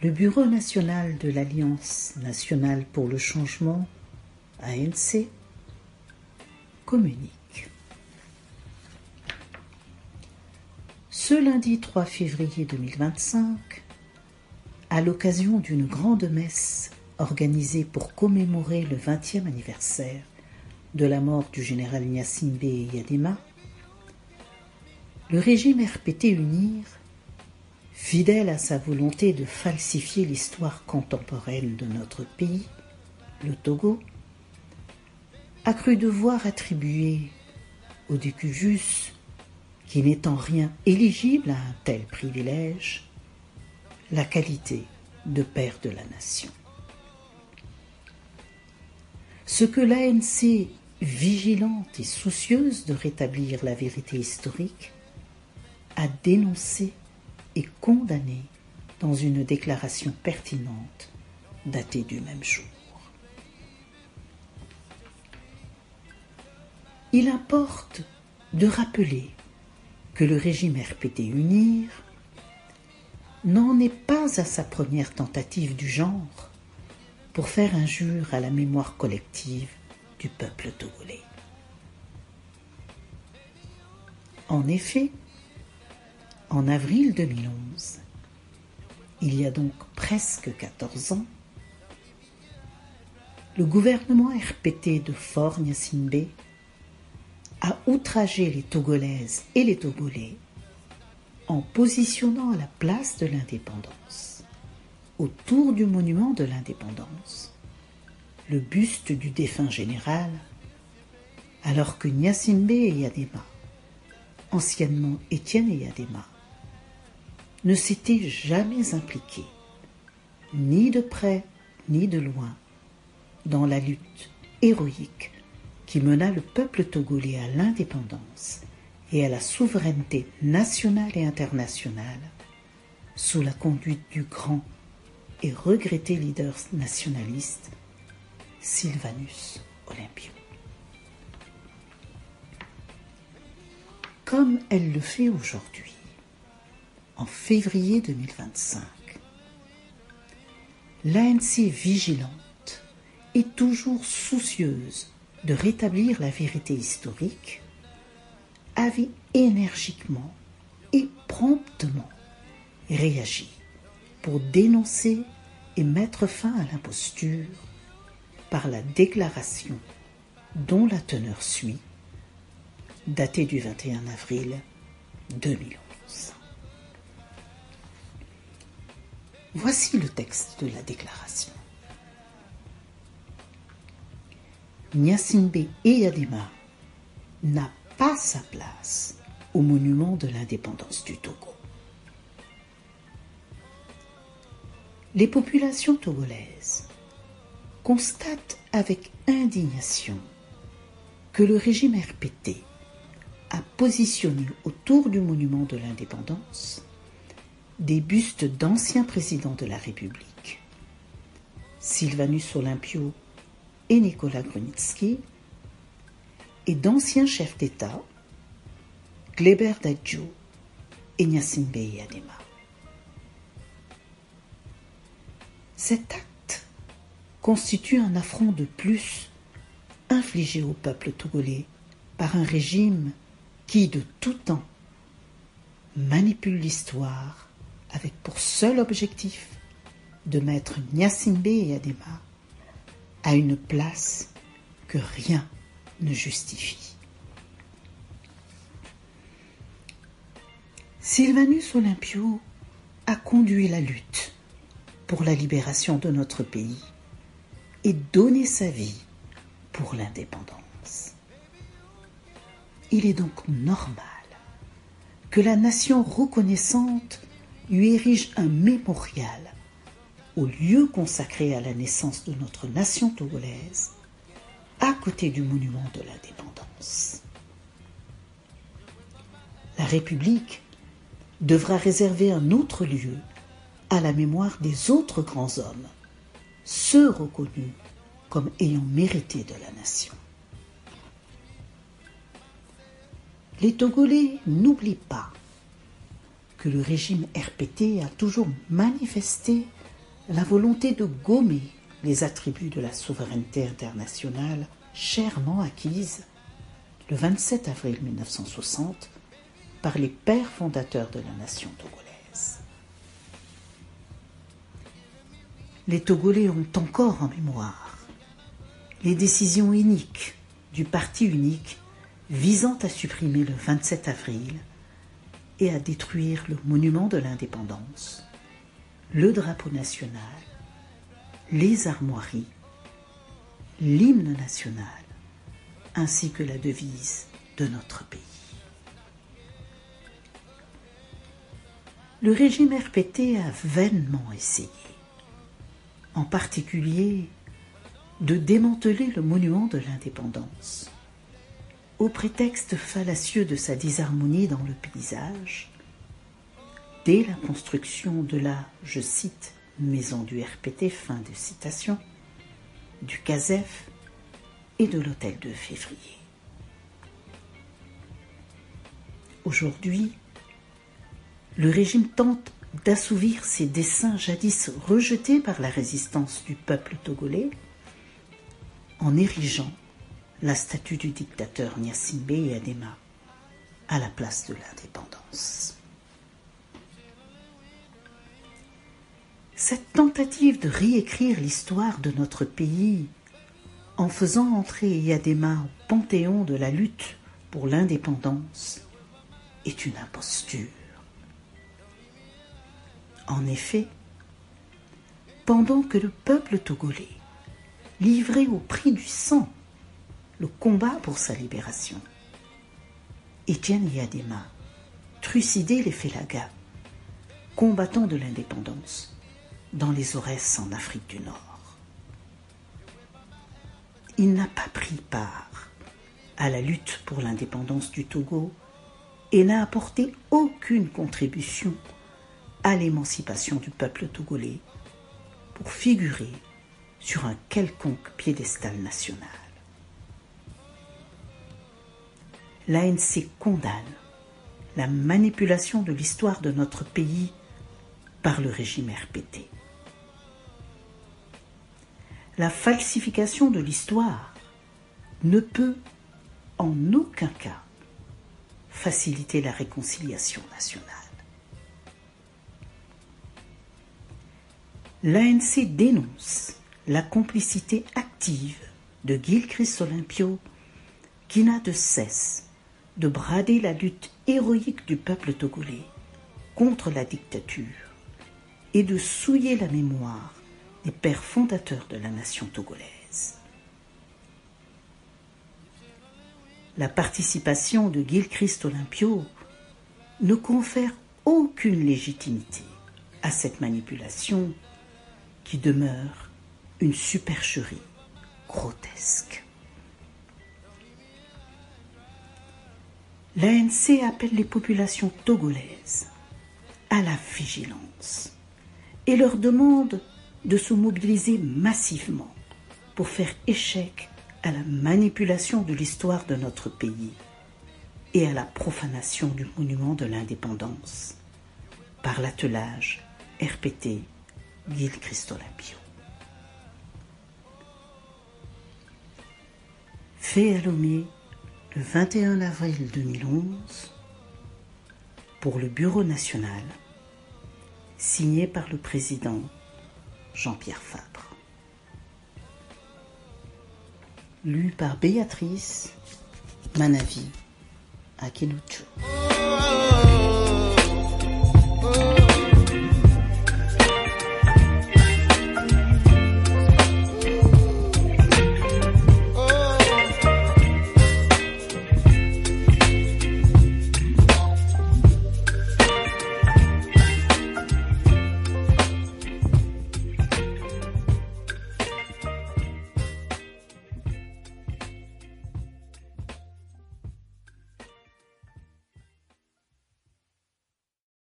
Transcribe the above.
le Bureau national de l'Alliance nationale pour le changement, ANC, communique. Ce lundi 3 février 2025, à l'occasion d'une grande messe organisée pour commémorer le 20e anniversaire de la mort du général Gnassingbé Eyadéma, le régime RPT UNIR, fidèle à sa volonté de falsifier l'histoire contemporaine de notre pays, le Togo, a cru devoir attribuer au Décujus, qui n'est en rien éligible à un tel privilège, la qualité de père de la nation. Ce que l'ANC, vigilante et soucieuse de rétablir la vérité historique, a dénoncé et condamné dans une déclaration pertinente datée du même jour. Il importe de rappeler que le régime RPT UNIR n'en est pas à sa première tentative du genre pour faire injure à la mémoire collective du peuple togolais. En effet, en avril 2011, il y a donc presque 14 ans, le gouvernement RPT de Faure Gnassingbé a outragé les Togolaises et les Togolais en positionnant à la place de l'indépendance, autour du monument de l'indépendance, le buste du défunt général, alors que Gnassingbé Eyadéma, anciennement Étienne Eyadéma, ne s'était jamais impliqué, ni de près ni de loin, dans la lutte héroïque qui mena le peuple togolais à l'indépendance et à la souveraineté nationale et internationale sous la conduite du grand et regretté leader nationaliste Sylvanus Olympio. Comme elle le fait aujourd'hui, en février 2025, l'ANC vigilante est toujours soucieuse de rétablir la vérité historique, avait énergiquement et promptement réagi pour dénoncer et mettre fin à l'imposture par la déclaration dont la teneur suit, datée du 21 avril 2011. Voici le texte de la déclaration. Gnassingbé Eyadéma n'a pas sa place au monument de l'indépendance du Togo. Les populations togolaises constatent avec indignation que le régime RPT a positionné autour du monument de l'indépendance des bustes d'anciens présidents de la République, Sylvanus Olympio et Nicolas Grunitzky, et d'anciens chefs d'État, Kléber Dadjo et Gnassingbé Eyadéma. Cet acte constitue un affront de plus infligé au peuple togolais par un régime qui, de tout temps, manipule l'histoire avec pour seul objectif de mettre Gnassingbé Eyadéma à une place que rien ne justifie. Sylvanus Olympio a conduit la lutte pour la libération de notre pays et donné sa vie pour l'indépendance. Il est donc normal que la nation reconnaissante lui érige un mémorial au lieu consacré à la naissance de notre nation togolaise, à côté du monument de l'indépendance. La République devra réserver un autre lieu à la mémoire des autres grands hommes, ceux reconnus comme ayant mérité de la nation. Les Togolais n'oublient pas que le régime RPT a toujours manifesté la volonté de gommer les attributs de la souveraineté internationale chèrement acquise le 27 avril 1960 par les pères fondateurs de la nation togolaise. Les Togolais ont encore en mémoire les décisions iniques du parti unique visant à supprimer le 27 avril et à détruire le monument de l'indépendance, le drapeau national, les armoiries, l'hymne national, ainsi que la devise de notre pays. Le régime RPT a vainement essayé, en particulier, de démanteler le monument de l'indépendance, au prétexte fallacieux de sa disharmonie dans le paysage, dès la construction de la, je cite, maison du RPT, fin de citation, du CASEF et de l'hôtel de février. Aujourd'hui, le régime tente d'assouvir ces desseins jadis rejetés par la résistance du peuple togolais en érigeant la statue du dictateur Gnassingbé Eyadema à la place de l'indépendance. Cette tentative de réécrire l'histoire de notre pays en faisant entrer Eyadema au panthéon de la lutte pour l'indépendance est une imposture. En effet, pendant que le peuple togolais livrait au prix du sang le combat pour sa libération, Etienne Eyadema trucidait les Félagas, combattants de l'indépendance, dans les Aurès en Afrique du Nord. Il n'a pas pris part à la lutte pour l'indépendance du Togo et n'a apporté aucune contribution à l'émancipation du peuple togolais pour figurer sur un quelconque piédestal national. L'ANC condamne la manipulation de l'histoire de notre pays par le régime RPT. La falsification de l'histoire ne peut en aucun cas faciliter la réconciliation nationale. L'ANC dénonce la complicité active de Gilchrist Olympio qui n'a de cesse de brader la lutte héroïque du peuple togolais contre la dictature et de souiller la mémoire des pères fondateurs de la nation togolaise. La participation de Gilchrist Olympio ne confère aucune légitimité à cette manipulation qui demeure une supercherie grotesque. L'ANC appelle les populations togolaises à la vigilance et leur demande de se mobiliser massivement pour faire échec à la manipulation de l'histoire de notre pays et à la profanation du monument de l'indépendance par l'attelage RPT Gilchrist Olympio. Fait à Lomé le 21 avril 2011 pour le Bureau national, signé par le président Jean-Pierre Fabre. Lu par Béatrice Manavi Akinucho.